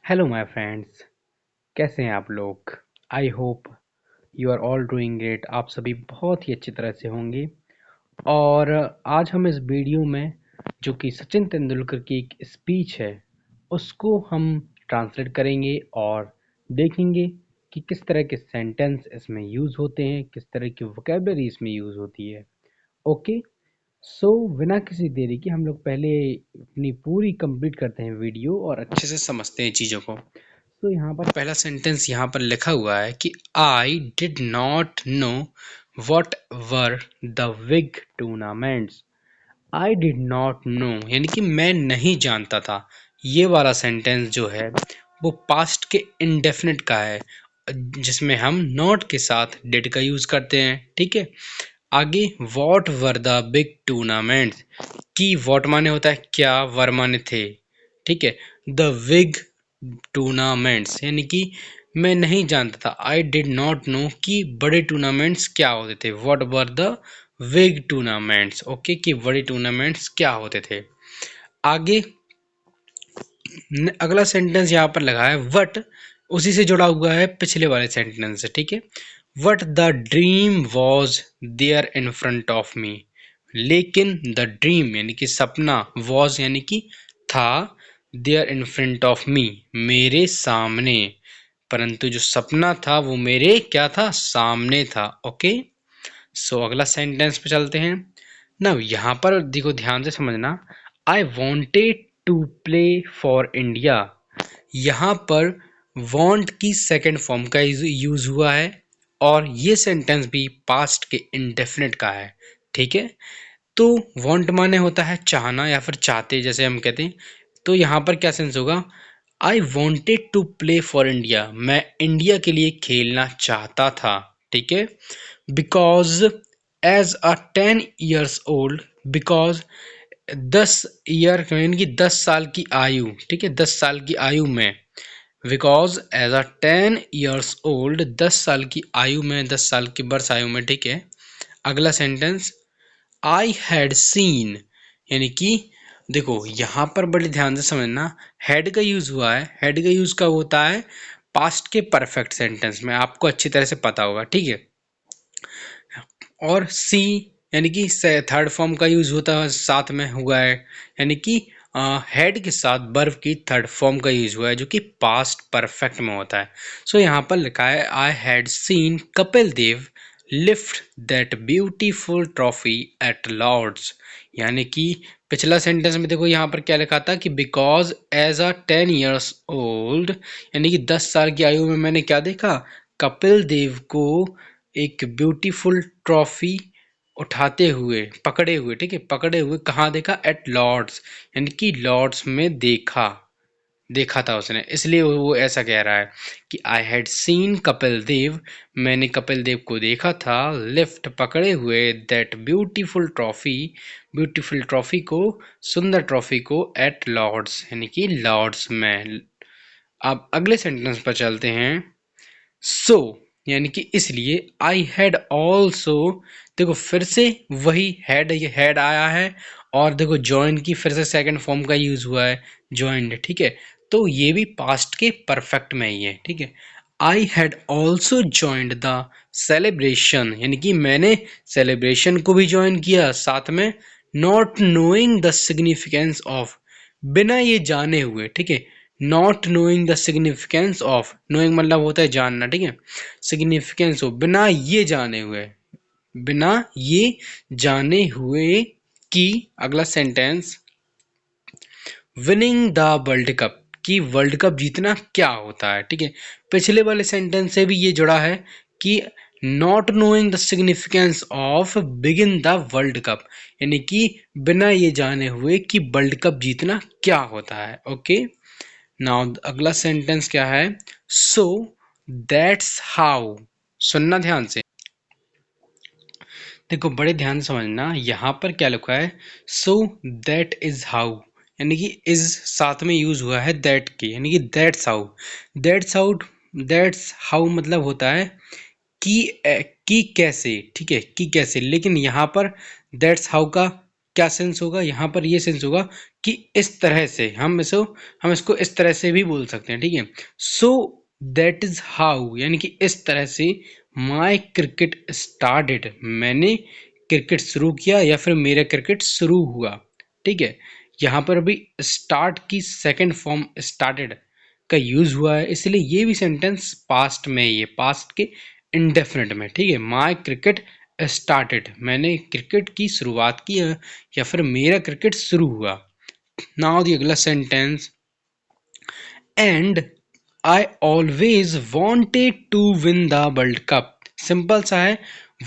Hello my friends, कैसे हैं आप लोग। I hope you are all doing great. आप सभी बहुत ही अच्छी तरह से होंगे। और आज हम इस वीडियो में जो कि सचिन तेंदुलकर की एक स्पीच है उसको हम ट्रांसलेट करेंगे और देखेंगे कि किस तरह के सेंटेंस इसमें यूज़ होते हैं, किस तरह की वोकेबलरी इसमें यूज़ होती है। ओके, सो बिना किसी देरी के हम लोग पहले अपनी पूरी कंप्लीट करते हैं वीडियो और अच्छे से समझते हैं चीज़ों को। तो यहाँ पर पहला सेंटेंस यहाँ पर लिखा हुआ है कि I did not know what were the big tournaments. I did not know यानी कि मैं नहीं जानता था। ये वाला सेंटेंस जो है वो पास्ट के इंडेफिनिट का है, जिसमें हम नॉट के साथ डिड का यूज करते हैं। ठीक है, आगे what were the big tournaments. की व्हाट माने होता है क्या, वर माने थे। ठीक है, द बिग टूर्नामेंट्स यानी कि मैं नहीं जानता था। आई डिड नॉट नो कि बड़े टूर्नामेंट्स क्या होते थे। What were the big tournaments. Okay, कि बड़े टूर्नामेंट्स क्या होते थे। आगे अगला सेंटेंस यहाँ पर लगा है वट, उसी से जुड़ा हुआ है पिछले वाले सेंटेंस से। ठीक है, but the dream was there in front of me. लेकिन द ड्रीम यानी कि सपना, वॉज यानी कि था, there in front of me मेरे सामने, परंतु जो सपना था वो मेरे क्या था, सामने था। ओके, सो अगला सेंटेंस पे चलते हैं ना। यहाँ पर देखो, ध्यान से समझना। I wanted to play for India. यहाँ पर वांट की सेकंड फॉर्म का यूज हुआ है और ये सेंटेंस भी पास्ट के इंडेफिनिट का है। ठीक है, तो वांट माने होता है चाहना या फिर चाहते, जैसे हम कहते हैं। तो यहाँ पर क्या सेंस होगा, I wanted to play for India, मैं इंडिया के लिए खेलना चाहता था। ठीक है, because as a 10 years old, because 10 year यानी कि 10 साल की आयु। ठीक है, 10 साल की आयु में, because as a 10 years old, 10 साल की आयु में, 10 साल की बर्ष आयु में। ठीक है, अगला सेंटेंस आई हैड सीन यानी कि देखो यहाँ पर बड़े ध्यान से समझना, हैड का यूज हुआ है। हैड का यूज कब होता है, पास्ट के परफेक्ट सेंटेंस में, आपको अच्छी तरह से पता होगा। ठीक है, और सी यानी कि थर्ड फॉर्म का यूज होता है, साथ में हुआ है, यानी कि हेड के साथ वर्ब की थर्ड फॉर्म का यूज हुआ है जो कि पास्ट परफेक्ट में होता है। सो यहाँ पर लिखा है I had seen Kapil Dev lift that beautiful trophy at Lord's. यानी कि पिछला सेंटेंस में देखो यहाँ पर क्या लिखा था कि because as a 10 years old, यानी कि 10 साल की आयु में मैंने क्या देखा, कपिल देव को एक ब्यूटीफुल ट्रॉफी उठाते हुए, पकड़े हुए। ठीक है, पकड़े हुए कहाँ देखा, एट लॉर्ड्स, यानी कि लॉर्ड्स में देखा, देखा था उसने, इसलिए वो ऐसा कह रहा है कि आई हैड सीन कपिल देव, मैंने कपिल देव को देखा था, लिफ्ट पकड़े हुए, that beautiful trophy, beautiful trophy को, सुंदर ट्रॉफी को, एट लॉर्ड्स यानी कि लॉर्ड्स में। अब अगले सेंटेंस पर चलते हैं। सो यानी कि इसलिए, आई हैड ऑल्सो, देखो फिर से वही हैड, ये हैड आया है, और देखो जॉइन की फिर से सेकंड फॉर्म का यूज हुआ है, जॉइंड। ठीक है, तो ये भी पास्ट के परफेक्ट में ही है। ठीक है, I had also joined the celebration, यानी कि मैंने सेलिब्रेशन को भी ज्वाइन किया साथ में, not knowing the significance of, बिना ये जाने हुए। ठीक है, not knowing the significance of, knowing मतलब होता है जानना। ठीक है, सिग्निफिकेंस हो, बिना ये जाने हुए, बिना ये जाने हुए कि, अगला sentence winning the world cup, कि वर्ल्ड कप जीतना क्या होता है। ठीक है, पिछले वाले सेंटेंस से भी ये जुड़ा है कि not knowing the significance of begin the world cup, यानी कि बिना ये जाने हुए कि वर्ल्ड कप जीतना क्या होता है। ओके, नाउ अगला सेंटेंस क्या है, सो दैट्स हाउ, सुनना ध्यान से, देखो बड़े ध्यान से समझना, यहाँ पर क्या लिखा है, सो दैट इज हाउ, यानी कि इज साथ में यूज हुआ है दैट के, यानी कि that's how. That's how, that's how मतलब होता है कि कैसे। ठीक है, कि कैसे, लेकिन यहाँ पर दैट्स हाउ का क्या सेंस होगा यहाँ पर, ये सेंस होगा कि इस तरह से हम इसको इस तरह से भी बोल सकते हैं, ठीक है। सो दैट इज हाउ, यानी कि इस तरह से माई क्रिकेट स्टार्टेड, मैंने क्रिकेट शुरू किया या फिर मेरा क्रिकेट शुरू हुआ, ठीक है। यहाँ पर अभी स्टार्ट की सेकंड फॉर्म स्टार्टेड का यूज हुआ है, इसलिए ये भी सेंटेंस पास्ट में, ये पास्ट के इंडेफिनिट में, ठीक है। माई क्रिकेट स्टार्टेड, मैंने क्रिकेट की शुरुआत की है या फिर मेरा क्रिकेट शुरू हुआ। नाउ द अगला sentence, and I always wanted to win the world cup. Simple सा है,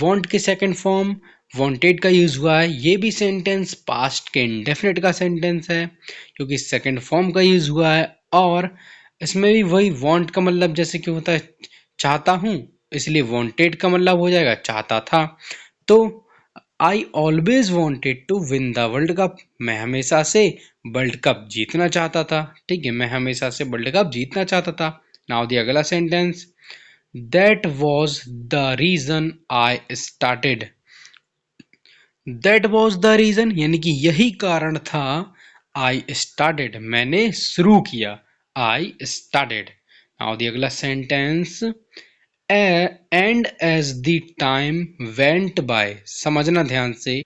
वांट के सेकंड फॉर्म वांटेड का यूज हुआ है, ये भी सेंटेंस पास्ट के इंडेफिनिट का सेंटेंस है क्योंकि सेकंड फॉर्म का यूज हुआ है। और इसमें भी वही वांट का मतलब जैसे कि होता है चाहता हूं, इसलिए वांटेड का मतलब हो जाएगा चाहता था। तो I always wanted to win the world cup, मैं हमेशा से वर्ल्ड कप जीतना चाहता था, ठीक है, मैं हमेशा से वर्ल्ड कप जीतना चाहता था। नाउ द अगला sentence, that was the reason I started. That was the reason, यानी कि यही कारण था, आई स्टार्टेड, मैंने शुरू किया, आई स्टार्टेड। नाउ द अगला sentence, and as the time went by, समझना ध्यान से।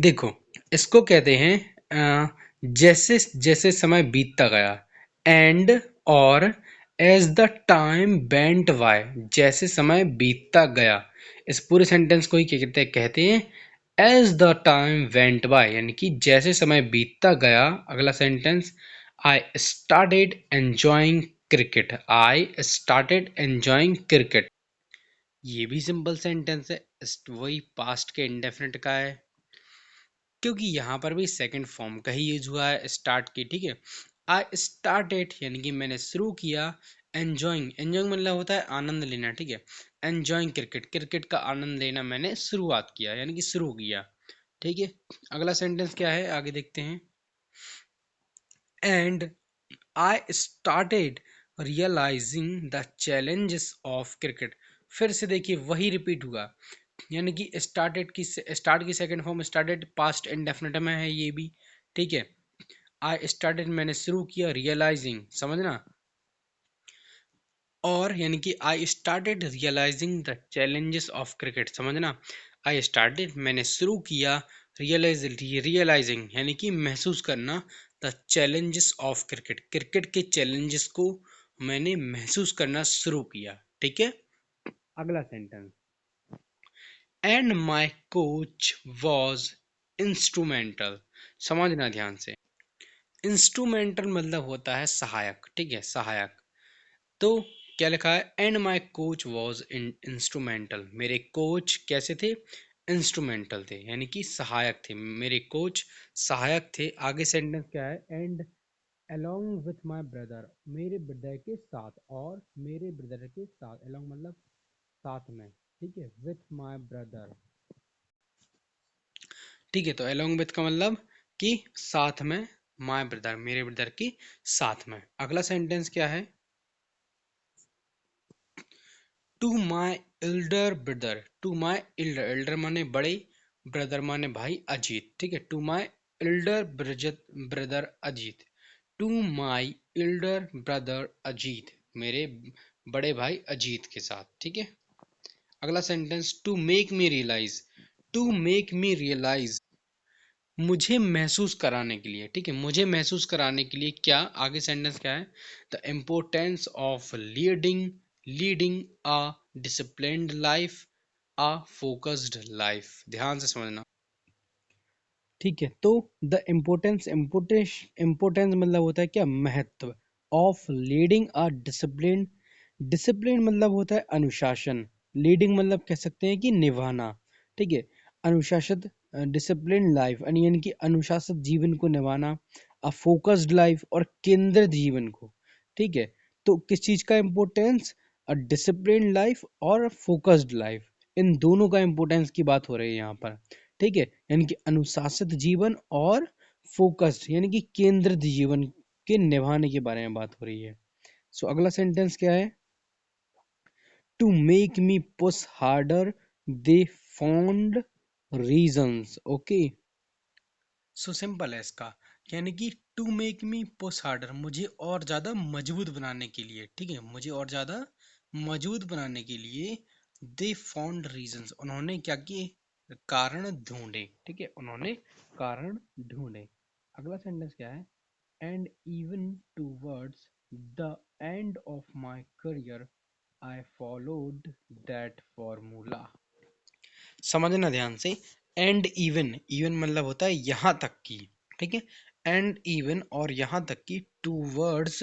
देखो, इसको कहते हैं जैसे जैसे समय बीतता गया, एंड और as the time went by, जैसे समय बीतता गया। इस पूरे सेंटेंस को ही कहते हैं as the time went by, यानी कि जैसे समय बीतता गया। अगला sentence, I started enjoying cricket, I started enjoying cricket, ये भी सिंपल सेंटेंस है, वही पास्ट के इंडेफिनिट का है क्योंकि यहाँ पर भी सेकंड फॉर्म का ही यूज हुआ है स्टार्ट की, ठीक है। आई स्टार्टेड यानी कि मैंने शुरू किया, एंजॉइंग, एंजॉइंग मतलब होता है आनंद लेना, ठीक है। एंजॉइंग क्रिकेट, क्रिकेट का आनंद लेना मैंने शुरुआत किया यानी कि शुरू किया, ठीक है। अगला सेंटेंस क्या है आगे देखते हैं, and I started realising the challenges of cricket, फिर से देखिए वही रिपीट हुआ, यानी कि स्टार्ट की second form started past indefinite में है ये भी, ठीक है। आई स्टार्टेड मैंने शुरू किया, रियलाइजिंग समझना, और यानी कि I started realising the challenges of cricket, समझना। आई स्टार्टेड मैंने शुरू किया, रियलाइजिंग यानी कि महसूस करना, the challenges of cricket, cricket के चैलेंजेस को मैंने महसूस करना शुरू किया, ठीक है। अगला sentence, and my coach was instrumental, समझना ध्यान से। इंस्ट्रूमेंटल मतलब होता है सहायक, ठीक है, सहायक। तो क्या लिखा है, and my coach was instrumental, मेरे कोच कैसे थे, इंस्ट्रूमेंटल थे यानी कि सहायक थे, मेरे कोच सहायक थे। आगे सेंटेंस क्या है, and along with my brother, मेरे ब्रदर के साथ, और मेरे ब्रदर के साथ, along मतलब साथ में, ठीक है, with my brother, ठीक है। तो along with का मतलब कि साथ में, my brother मेरे ब्रदर के साथ में। अगला सेंटेंस क्या है, to my elder brother, to my elder, elder माने बड़े, ब्रदर माने भाई, अजीत, ठीक है, to my elder brother Ajit, to my elder brother Ajit, मेरे बड़े भाई अजीत के साथ, ठीक है। अगला sentence, to make me realise, to make me realise, मुझे महसूस कराने के लिए, ठीक है, मुझे महसूस कराने के लिए क्या, आगे सेंटेंस क्या है, the importance of leading a disciplined life, a focused life, ध्यान से समझना, ठीक है। तो द इम्पोर्टेंस मतलब होता है क्या, महत्व, of leading a discipline, discipline मतलब होता है अनुशासन, लीडिंग मतलब कह सकते हैं कि निभाना, ठीक है, अनुशासित, डिसिप्लिन लाइफ यानी कि अनुशासित जीवन को निभाना, अ फोकस्ड लाइफ और केंद्रित जीवन को, ठीक है। तो किस चीज का इम्पोर्टेंस, अ डिसिप्लिन लाइफ और फोकस्ड लाइफ, इन दोनों का इम्पोर्टेंस की बात हो रही है यहाँ पर, ठीक है, यानी कि अनुशासित जीवन और फोकस्ड यानी कि केंद्रित जीवन के निभाने के बारे में बात हो रही है। सो अगला सेंटेंस क्या है, to make me push harder they found reasons, okay, so simple है इसका, यानी कि to make me push harder, मुझे और ज्यादा मजबूत बनाने के लिए, ठीक है, मुझे और ज्यादा मजबूत बनाने के लिए दे फाउंड रीजंस, उन्होंने क्या किए, कारण ढूंढे, ठीक है, उन्होंने कारण ढूंढे। अगला सेंटेंस क्या है, and even towards the end of my career I followed that formula. समझना ध्यान से, एंड इवन, इवन मतलब होता है यहाँ तक की, ठीक है, एंड इवन और यहाँ तक की, towards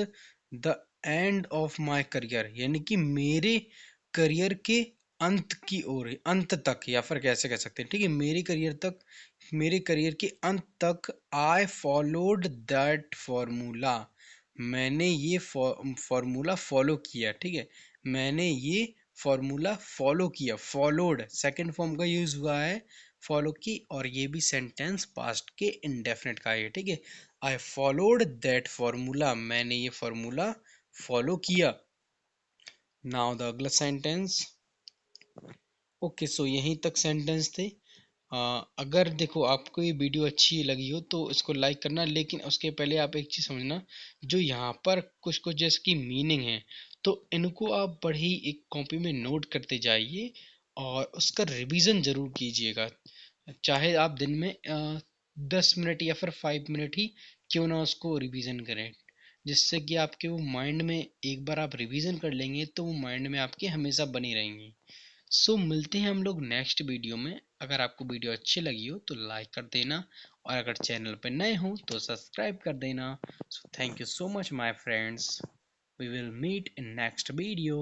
the end of my career, यानी कि मेरे करियर के अंत की ओर, अंत तक, या फिर कैसे कह सकते हैं, ठीक है, मेरे करियर तक, मेरे करियर के अंत तक, आई फॉलोड दैट फॉर्मूला, मैंने ये फॉर्मूला फॉलो किया, ठीक है, मैंने ये फॉर्मूला फॉलो किया, फॉलोड सेकंड फॉर्म का यूज हुआ है, फॉलो की, और ये भी सेंटेंस पास्ट के इंडेफिनिट का है, ठीक है, आई फॉलोड दैट फॉर्मूला, मैंने ये फॉर्मूला फॉलो किया। नाउ द अगला सेंटेंस, ओके, सो यहीं तक सेंटेंस थे। अगर देखो आपको ये वीडियो अच्छी लगी हो तो इसको लाइक करना, लेकिन उसके पहले आप एक चीज़ समझना, जो यहाँ पर कुछ कुछ जैसे कि मीनिंग है, तो इनको आप बड़ी एक कॉपी में नोट करते जाइए और उसका रिवीजन ज़रूर कीजिएगा, चाहे आप दिन में 10 मिनट या फिर 5 मिनट ही क्यों ना उसको रिवीजन करें, जिससे कि आपके वो माइंड में, एक बार आप रिवीजन कर लेंगे तो वो माइंड में आपके हमेशा बनी रहेंगी। सो मिलते हैं हम लोग नेक्स्ट वीडियो में। अगर आपको वीडियो अच्छी लगी हो तो लाइक कर देना, और अगर चैनल पर नए हो तो सब्सक्राइब कर देना। So thank you so much my friends, we will meet in next video.